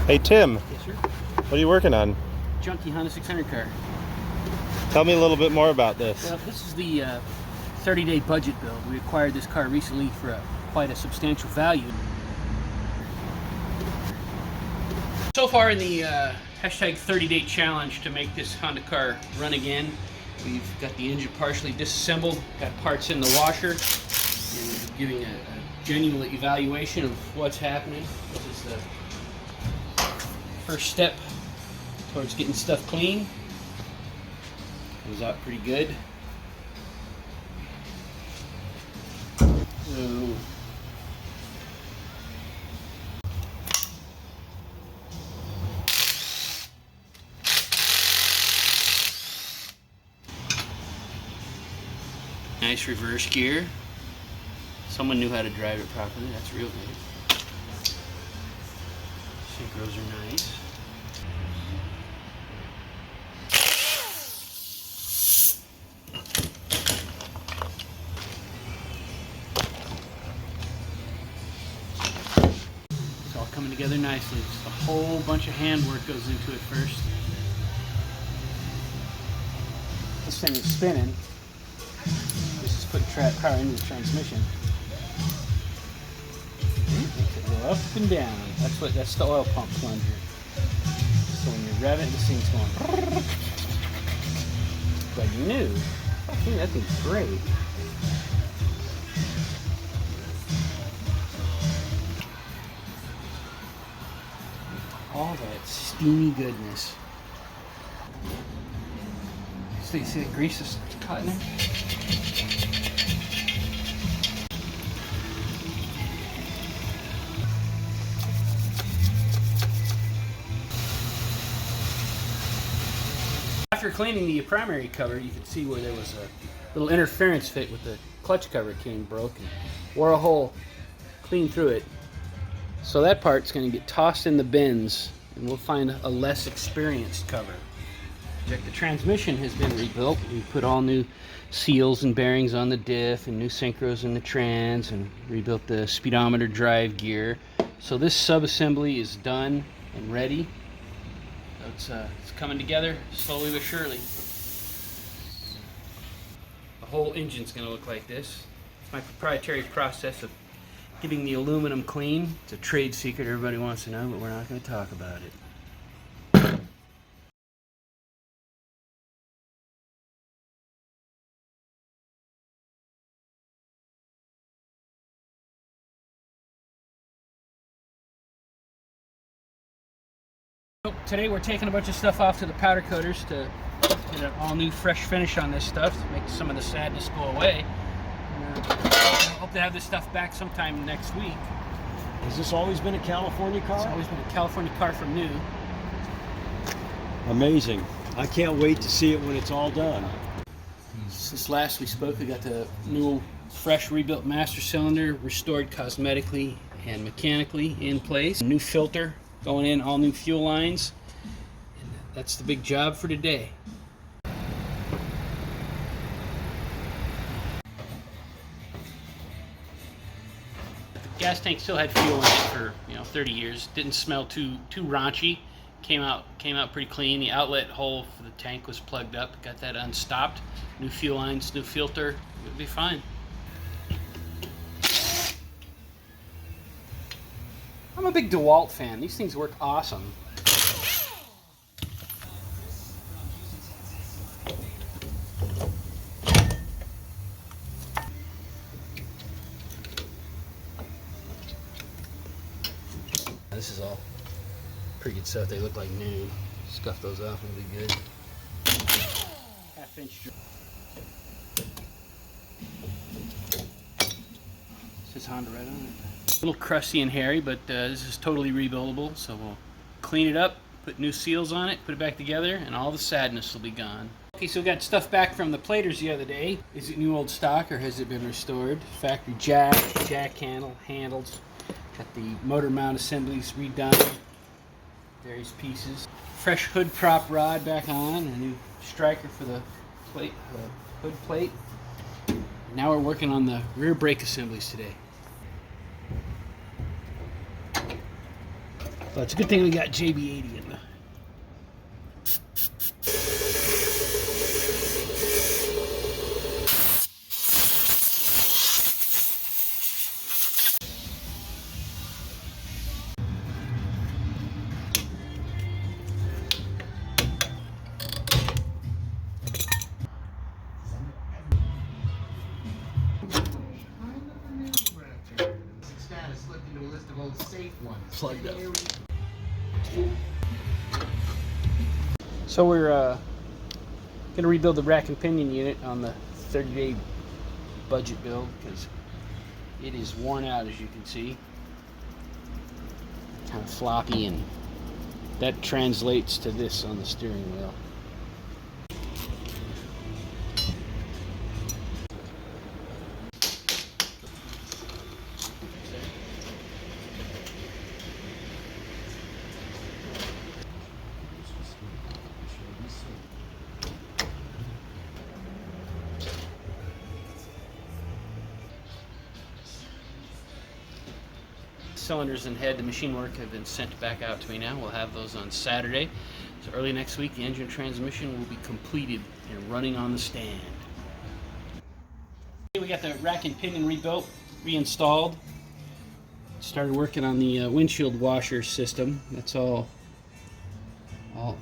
Hey Tim, Yes, sir. what are you working on? Junky Honda 600 car. Tell me a little bit more about this. Well, this is the 30-day budget build. We acquired this car recently for quite a substantial value. So far in the hashtag 30-day challenge to make this Honda car run again, we've got the engine partially disassembled, got parts in the washer, and giving a genuine evaluation of what's happening. This is the first step towards getting stuff clean. Comes out pretty good. So, nice reverse gear. Someone knew how to drive it properly. That's real good. Synchros are nice. It's all coming together nicely. Just a whole bunch of handwork goes into it first. This thing is spinning. This is putting power into the transmission. Makes it go up and down. That's the oil pump plunger. So when you rev it, this thing's going like new. I think that thing's great. All that steamy goodness. So you see the grease is caught in there? After cleaning the primary cover, you could see where there was a little interference fit with the clutch cover. It came broken. Wore a hole, clean through it. So that part's going to get tossed in the bins, and we'll find a less experienced cover. The transmission has been rebuilt. We put all new seals and bearings on the diff, and new synchros in the trans, and rebuilt the speedometer drive gear. So this sub-assembly is done and ready. So it's coming together slowly but surely. The whole engine's going to look like this. It's my proprietary process of getting the aluminum clean. It's a trade secret everybody wants to know, but we're not going to talk about it. Today we're taking a bunch of stuff off to the powder coaters to get an all new fresh finish on this stuff to make some of the sadness go away. I hope to have this stuff back sometime next week. Has this always been a California car? It's always been a California car from new. Amazing. I can't wait to see it when it's all done. Since last we spoke, we got the new fresh rebuilt master cylinder, restored cosmetically and mechanically in place. New filter going in, all new fuel lines. And that's the big job for today. The gas tank still had fuel in it for 30 years. Didn't smell too raunchy. Came out pretty clean. The outlet hole for the tank was plugged up. Got that unstopped. New fuel lines, new filter. It'll be fine. I'm a big DeWalt fan. These things work awesome. This is all pretty good stuff. They look like new. Scuff those off and it'll be good. Half-inch. Says Honda right on it. A little crusty and hairy, but this is totally rebuildable, so we'll clean it up, put new seals on it, put it back together, and all the sadness will be gone. Okay, so we got stuff back from the platers the other day. Is it new old stock or has it been restored? Factory jack handle, handles. Got the motor mount assemblies redone, various pieces. Fresh hood prop rod back on, a new striker for the plate, hood plate. Now we're working on the rear brake assemblies today. Well, it's a good thing we got JB80 in there. Plugged up. So we're going to rebuild the rack and pinion unit on the 30-day budget build because it is worn out, as you can see. Kind of floppy, and that translates to this on the steering wheel. Cylinders and head, the machine work have been sent back out to me now. We'll have those on Saturday. So early next week, the engine and transmission will be completed and running on the stand. We got the rack and pinion rebuilt, reinstalled. Started working on the windshield washer system. That's all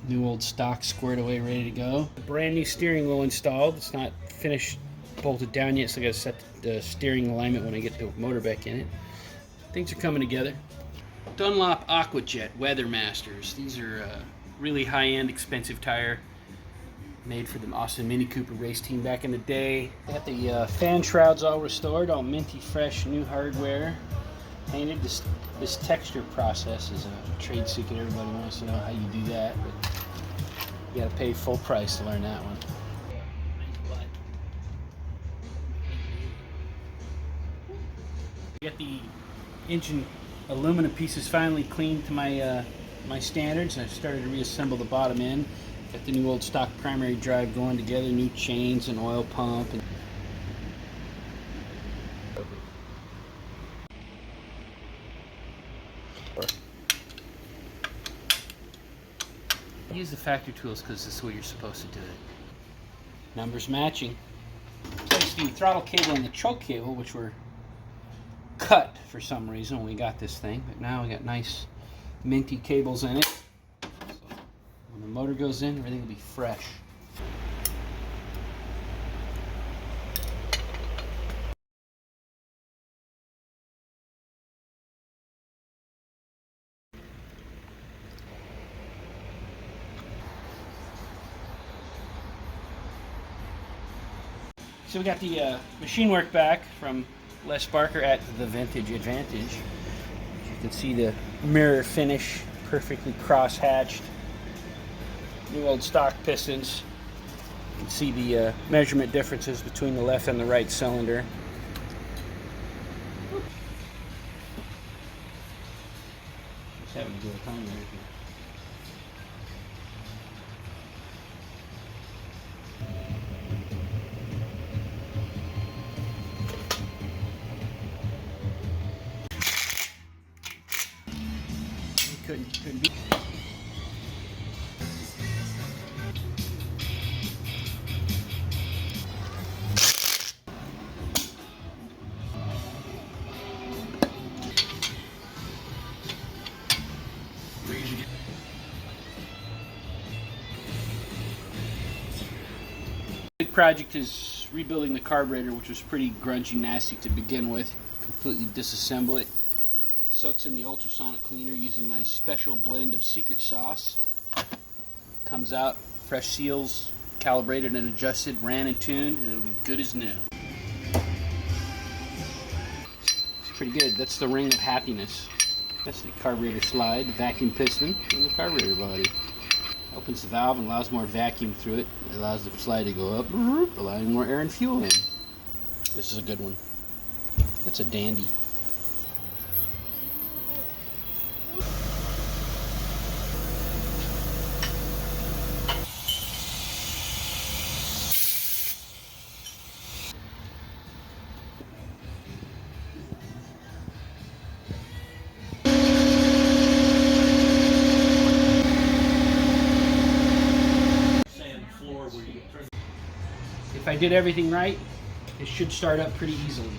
new old stock squared away, ready to go. Brand new steering wheel installed. It's not finished bolted down yet, so I got to set the steering alignment when I get the motor back in it. Things are coming together. Dunlop Aquajet Weathermasters. These are really high-end, expensive tire made for the Austin Mini Cooper race team back in the day. They got the fan shrouds all restored, all minty fresh, new hardware. Painted. This texture process is a trade secret. Everybody wants to know how you do that, but you got to pay full price to learn that one. We got the engine aluminum pieces finally cleaned to my my standards. I've started to reassemble the bottom end. Got the new old stock primary drive going together, new chains and oil pump. Use the factory tools because this is the way you're supposed to do it. Numbers matching. Place the throttle cable and the choke cable, which were cut for some reason when we got this thing, but now we got nice minty cables in it. So when the motor goes in, everything will be fresh. So we got the machine work back from Les Barker at the Vintage Advantage. As you can see, the mirror finish, perfectly cross-hatched. New old stock pistons. You can see the measurement differences between the left and the right cylinder. Just having a good time there. Couldn't be. Big project is rebuilding the carburetor, which was pretty grungy, nasty to begin with. Completely disassemble it. Soaks in the ultrasonic cleaner using my special blend of secret sauce. Comes out, fresh seals, calibrated and adjusted, ran and tuned, and it'll be good as new. It's pretty good. That's the ring of happiness. That's the carburetor slide, the vacuum piston, and the carburetor body. Opens the valve and allows more vacuum through it. It allows the slide to go up, allowing more air and fuel in. This is a good one. That's a dandy. did everything right, it should start up pretty easily.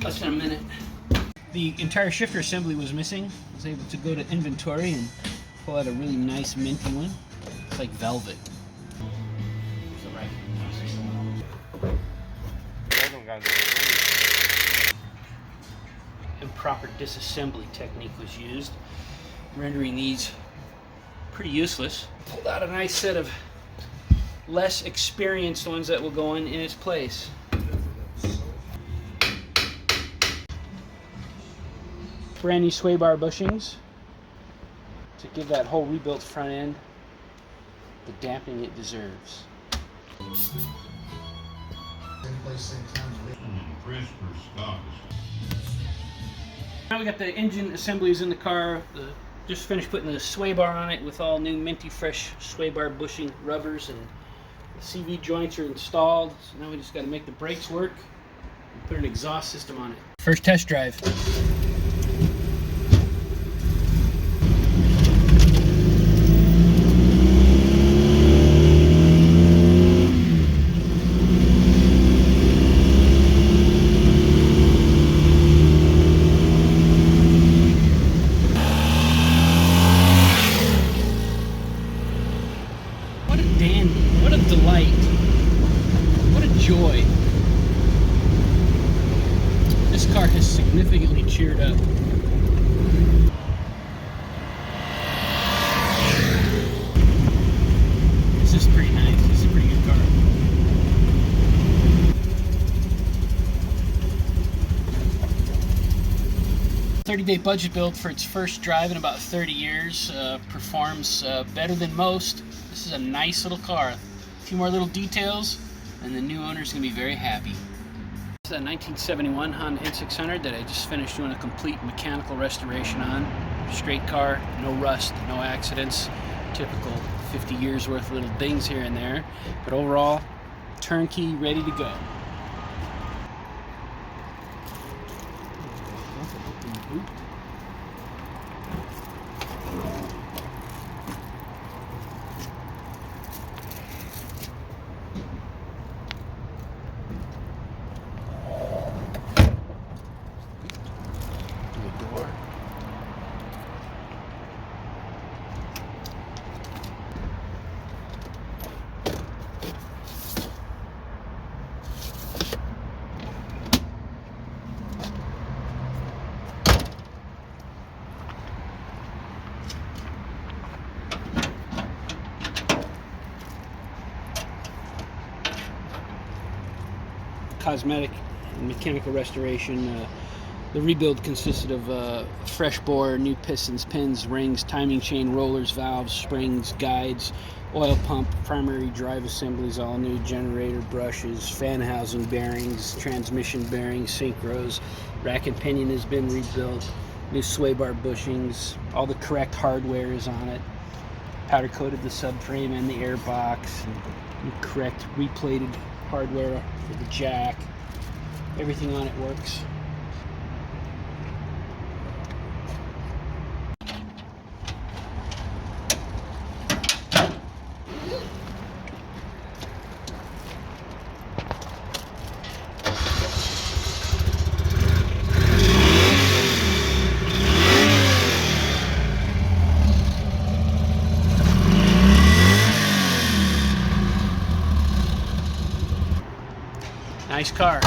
Less than a minute. The entire shifter assembly was missing. I was able to go to inventory and pull out a really nice minty one. It's like velvet. So right. Improper disassembly technique was used, rendering these pretty useless. Pulled out a nice set of less experienced ones that will go in its place. Brand new sway bar bushings to give that whole rebuilt front end the dampening it deserves. Now we got the engine assemblies in the car. Just finished putting the sway bar on it with all new minty fresh sway bar bushing rubbers, and the CV joints are installed. So now we just got to make the brakes work and put an exhaust system on it. First test drive. What a delight. What a joy. This car has significantly cheered up. This is pretty nice. This is a pretty good car. $30-day budget build for its first drive in about 30 years. Performs better than most. This is a nice little car. A few more little details, and the new owner's gonna be very happy. This is a 1971 Honda N600 that I just finished doing a complete mechanical restoration on. Straight car, no rust, no accidents. Typical 50 years worth of little dings here and there. But overall, turnkey, ready to go. Door. Cosmetic and mechanical restoration. The rebuild consisted of fresh bore, new pistons, pins, rings, timing chain, rollers, valves, springs, guides, oil pump, primary drive assemblies, all new, generator, brushes, fan housing bearings, transmission bearings, synchros, rack and pinion has been rebuilt, new sway bar bushings, all the correct hardware is on it, powder coated the subframe and the air box, and correct replated hardware for the jack. Everything on it works. Nice car.